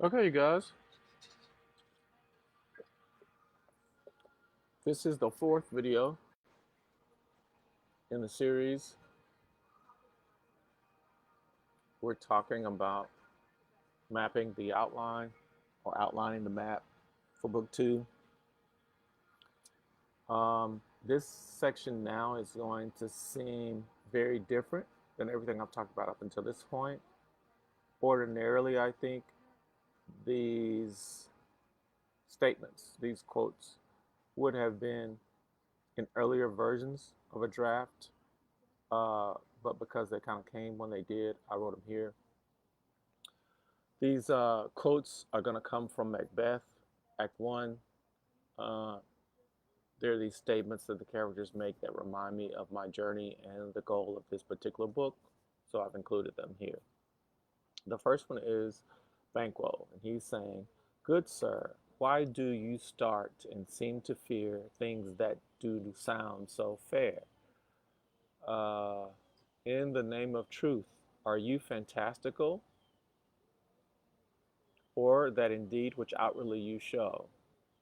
Okay, you guys, this is the fourth video in the series. We're talking about mapping the outline or outlining the map for book two. This section now is going to seem very different than everything I've talked about up until this point. Ordinarily, I think these statements, these quotes, would have been in earlier versions of a draft, but because they kind of came when they did, I wrote them here. These quotes are going to come from Macbeth, Act 1. Uh, they're these statements that the characters make that remind me of my journey and the goal of this particular book, so I've included them here. The first one is Banquo, and he's saying, "Good sir, why do you start and seem to fear things that do sound so fair? Uh, in the name of truth, are you fantastical, or that indeed which outwardly you show?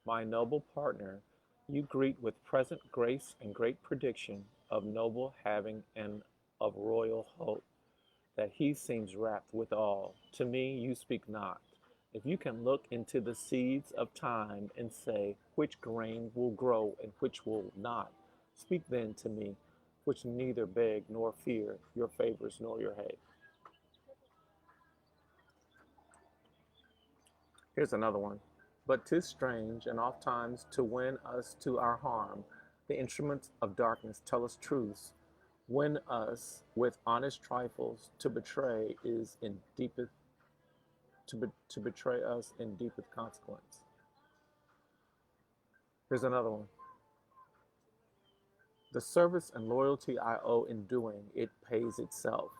My noble partner, you greet with present grace and great prediction of noble having and of royal hope, that he seems rapt withal. To me you speak not. If you can look into the seeds of time and say, which grain will grow and which will not, speak then to me, which neither beg nor fear your favors nor your hate." Here's another one. "But 'tis strange, and oft times to win us to our harm, the instruments of darkness tell us truths. Win us with honest trifles, to betray is in deepest to betray us in deepest consequence." Here's another one. "The service and loyalty I owe in doing it pays itself."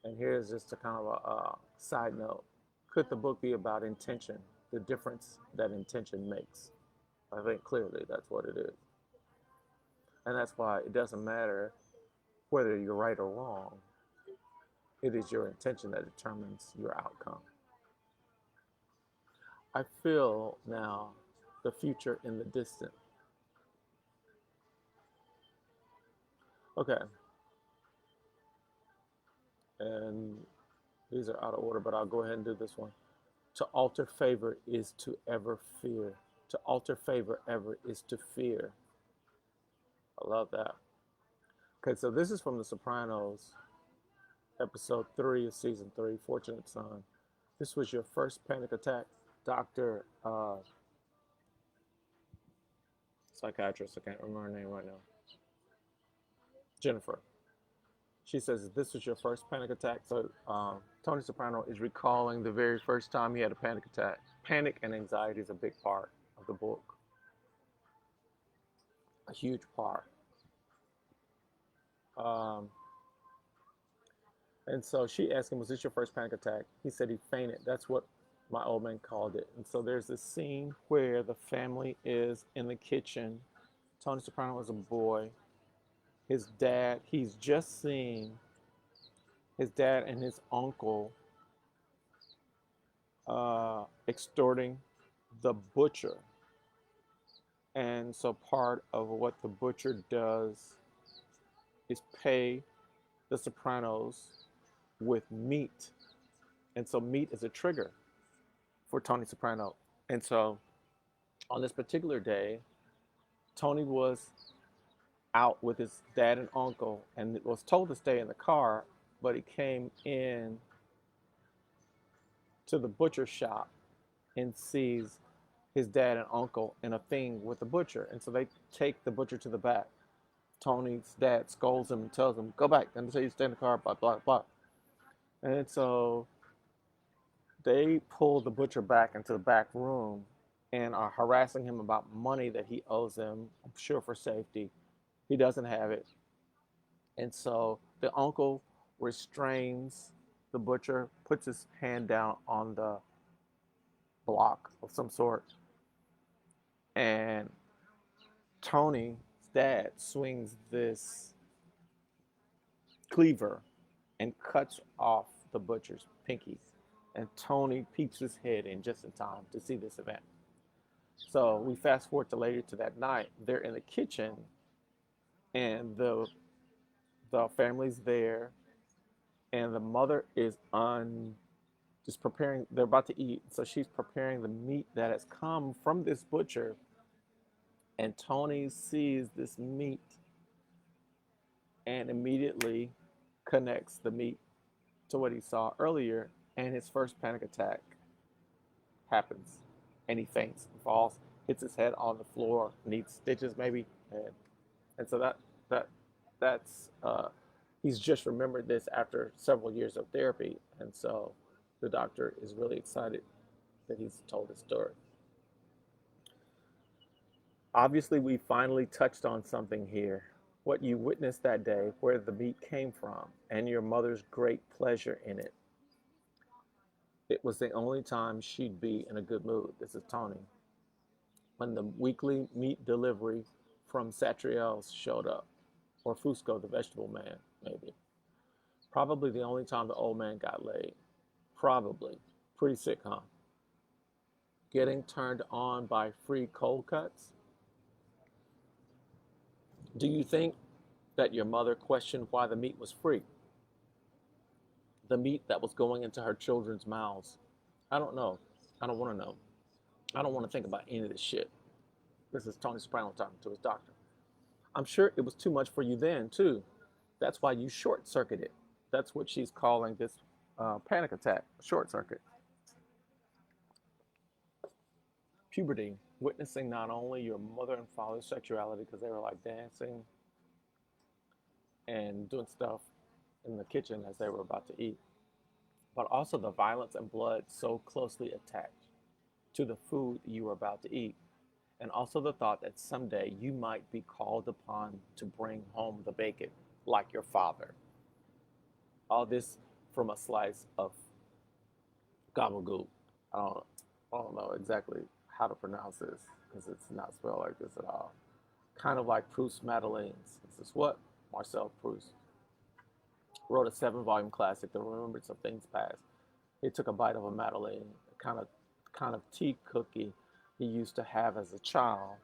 And here's just a kind of a side note. Could the book be about intention, the difference that intention makes? I think clearly that's what it is. And that's why it doesn't matter whether you're right or wrong. It is your intention that determines your outcome. I feel now the future in the distant. Okay. And these are out of order, but I'll go ahead and do this one. "To alter favor is to ever fear. To alter favor ever is to fear." I love that. Okay, so this is from The Sopranos, episode 3 of season 3, Fortunate Son. "This was your first panic attack, Dr. Psychiatrist. I can't remember her name right now. Jennifer." She says, "This was your first panic attack." So Tony Soprano is recalling the very first time he had a panic attack. Panic and anxiety is a big part of the book, a huge part. Um, and so she asked him, "Was this your first panic attack?" He said he fainted. "That's what my old man called it." And so there's this scene where the family is in the kitchen. Tony Soprano is a boy. His dad, he's just seen his dad and his uncle extorting the butcher. And so part of what the butcher does is pay the Sopranos with meat. And so meat is a trigger for Tony Soprano. And so on this particular day, Tony was out with his dad and uncle and was told to stay in the car, but he came in to the butcher shop and sees his dad and uncle in a thing with the butcher. And so they take the butcher to the back. Tony's dad scolds him and tells him, "Go back and say you stay in the car, blah, blah, blah." And so they pull the butcher back into the back room and are harassing him about money that he owes them, I'm sure for safety. He doesn't have it. And so the uncle restrains the butcher, puts his hand down on the block of some sort, and Tony's dad swings this cleaver and cuts off the butcher's pinky. and Tony peeps his head in just in time to see this event. So we fast forward to later to that night. They're in the kitchen, and the family's there, and the mother is on just preparing. They're about to eat, so she's preparing the meat that has come from this butcher. And Tony sees this meat and immediately connects the meat to what he saw earlier, and his first panic attack happens, and he faints, falls, hits his head on the floor, needs stitches maybe, and so that that's he's just remembered this after several years of therapy, and so the doctor is really excited that he's told his story. Obviously, we finally touched on something here. What you witnessed that day, where the meat came from, and your mother's great pleasure in it. It was the only time she'd be in a good mood. This is Tony. When the weekly meat delivery from Satriel's showed up, or Fusco, the vegetable man, maybe. Probably the only time the old man got laid. Probably. Pretty sick, huh? Getting turned on by free cold cuts? Do you think that your mother questioned why the meat was free? The meat that was going into her children's mouths? I don't know. I don't want to know. I don't want to think about any of this shit. This is Tony Soprano talking to his doctor. I'm sure it was too much for you then, too. That's why you short circuited. That's what she's calling this panic attack, short circuit. Puberty, witnessing not only your mother and father's sexuality because they were like dancing and doing stuff in the kitchen as they were about to eat, but also the violence and blood so closely attached to the food you were about to eat, and also the thought that someday you might be called upon to bring home the bacon like your father. All this from a slice of gabagool. I don't, I don't know exactly how to pronounce this because it's not spelled like this at all. Kind of like Proust's Madeleines. This is what Marcel Proust wrote, a 7-volume classic, The Remembrance of Things Past. He took a bite of a Madeleine, a kind of tea cookie he used to have as a child.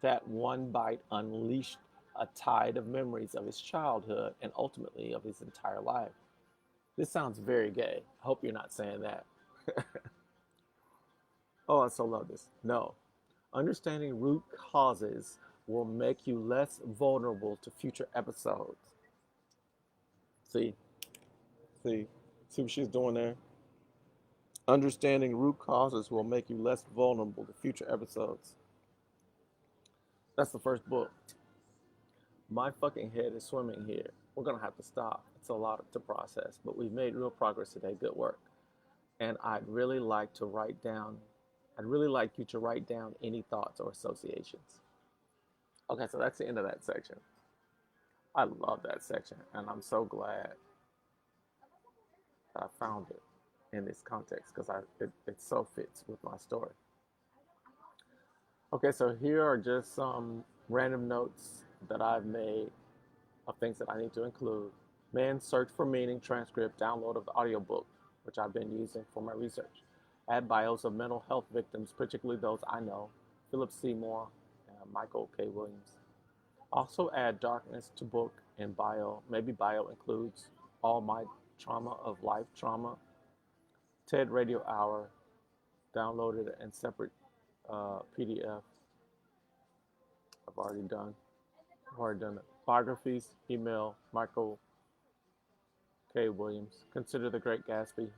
That one bite unleashed a tide of memories of his childhood and ultimately of his entire life. This sounds very gay. I hope you're not saying that. Oh, I so love this. No. Understanding root causes will make you less vulnerable to future episodes. See? See? See what she's doing there? Understanding root causes will make you less vulnerable to future episodes. That's the first book. My fucking head is swimming here. We're going to have to stop. It's a lot to process, but we've made real progress today. Good work. And I'd really like you to write down any thoughts or associations. Okay, so that's the end of that section. I love that section, and I'm so glad that I found it in this context because it so fits with my story. Okay, so here are just some random notes that I've made of things that I need to include. Man's Search for Meaning transcript, download of the audiobook, which I've been using for my research. Add bios of mental health victims, particularly those I know, Philip Seymour, Michael K. Williams. Also add darkness to book and bio. Maybe bio includes all my trauma of life trauma. TED Radio Hour, downloaded and separate PDF. I've already done it. Biographies, email Michael K. Williams. Consider The Great Gatsby,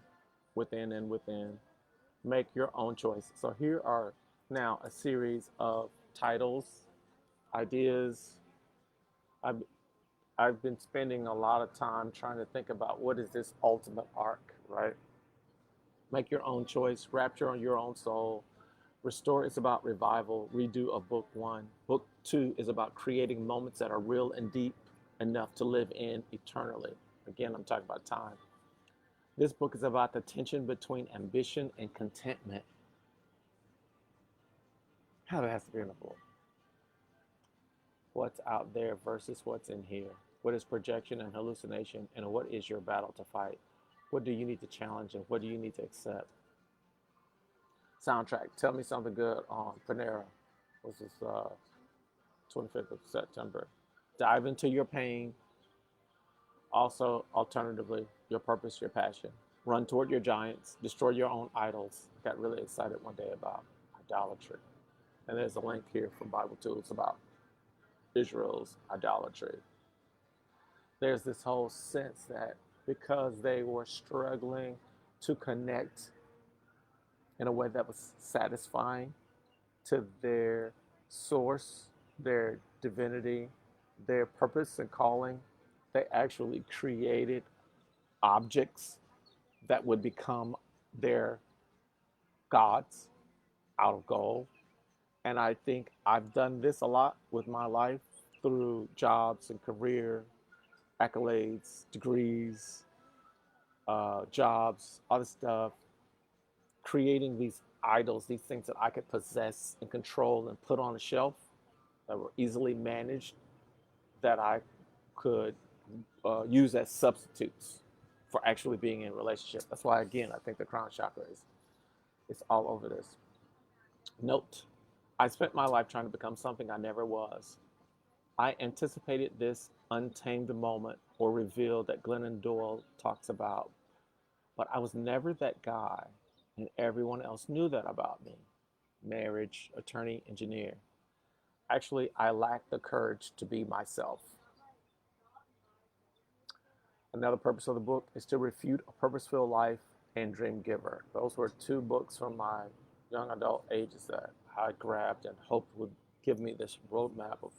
Within and Within. Make your own choice. So here are now a series of titles, ideas. I've been spending a lot of time trying to think about what is this ultimate arc, right? Make your own choice, rapture on your own soul. Restore is about revival, redo of book 1. Book 2 is about creating moments that are real and deep enough to live in eternally. Again, I'm talking about time. This book is about the tension between ambition and contentment. How that has to be in a book. What's out there versus what's in here. What is projection and hallucination, and what is your battle to fight? What do you need to challenge and what do you need to accept? Soundtrack, Tell Me Something Good on Panera. Was this 25th of September? Dive into your pain. Also, alternatively, your purpose, your passion. Run toward your giants. Destroy your own idols. Got really excited one day about idolatry. And there's a link here from Bible Tools about Israel's idolatry. There's this whole sense that because they were struggling to connect in a way that was satisfying to their source, their divinity, their purpose and calling, they actually created objects that would become their gods out of gold. And I think I've done this a lot with my life through jobs and career, accolades, degrees, jobs, other stuff, creating these idols, these things that I could possess and control and put on a shelf that were easily managed, that I could use as substitutes for actually being in a relationship. That's why, again, I think the crown chakra is all over this. Note, I spent my life trying to become something I never was. I anticipated this untamed moment or reveal that Glennon Doyle talks about, but I was never that guy, and everyone else knew that about me. Marriage, attorney, engineer. Actually, I lacked the courage to be myself. Another purpose of the book is to refute a purpose-filled life and Dream Giver. Those were two books from my young adult ages that I grabbed and hoped would give me this roadmap of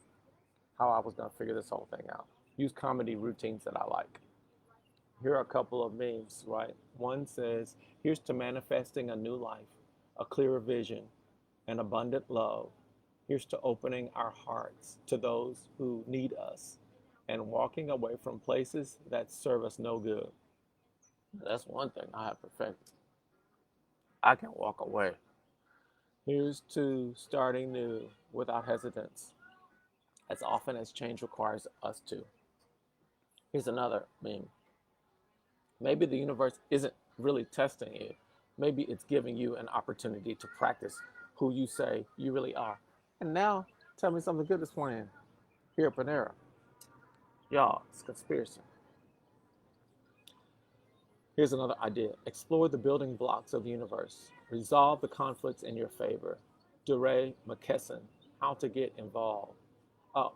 how I was going to figure this whole thing out. Use comedy routines that I like. Here are a couple of memes, right? One says, here's to manifesting a new life, a clearer vision, an abundant love. Here's to opening our hearts to those who need us and walking away from places that serve us no good. That's one thing I have perfected. I can walk away. Here's to starting new without hesitance, as often as change requires us to. Here's another meme. Maybe the universe isn't really testing you. Maybe it's giving you an opportunity to practice who you say you really are. And now, tell me something good is playing here at Panera. Y'all, it's conspiracy. Here's another idea. Explore the building blocks of the universe. Resolve the conflicts in your favor. DeRay McKesson, How to Get Involved.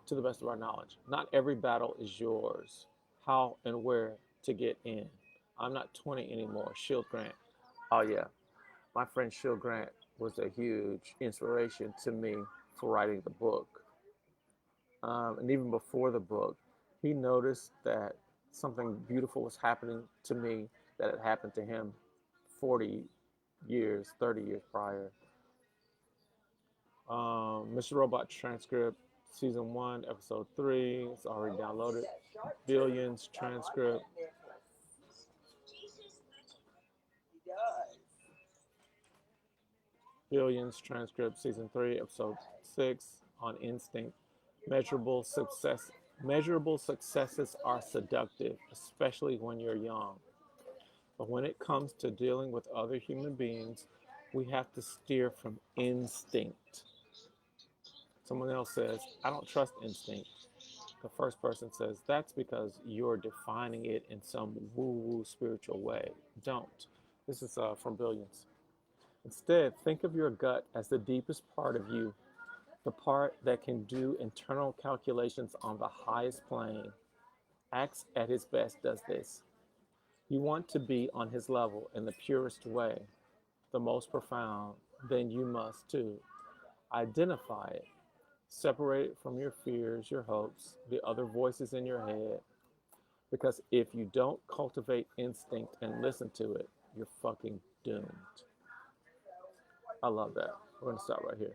To the best of our knowledge, not every battle is yours. How and where to get in. I'm not 20 anymore. Shield Grant. Oh yeah, my friend Shield Grant was a huge inspiration to me for writing the book. And even before the book, he noticed that something beautiful was happening to me that had happened to him 40 years, 30 years prior. Mr. Robot transcript, season 1, episode 3. It's already downloaded. Billions transcript. Billions transcript, season 3, episode 6 on instinct. Measurable success. Measurable successes are seductive, especially when you're young. But when it comes to dealing with other human beings, we have to steer from instinct. Someone else says, I don't trust instinct. The first person says, that's because you're defining it in some woo-woo spiritual way. Don't. This is from Billions. Instead, think of your gut as the deepest part of you, the part that can do internal calculations on the highest plane. Axe at his best does this. You want to be on his level in the purest way, the most profound, then you must too. Identify it. Separate it from your fears, your hopes, the other voices in your head. Because if you don't cultivate instinct and listen to it, you're fucking doomed. I love that. We're going to stop right here.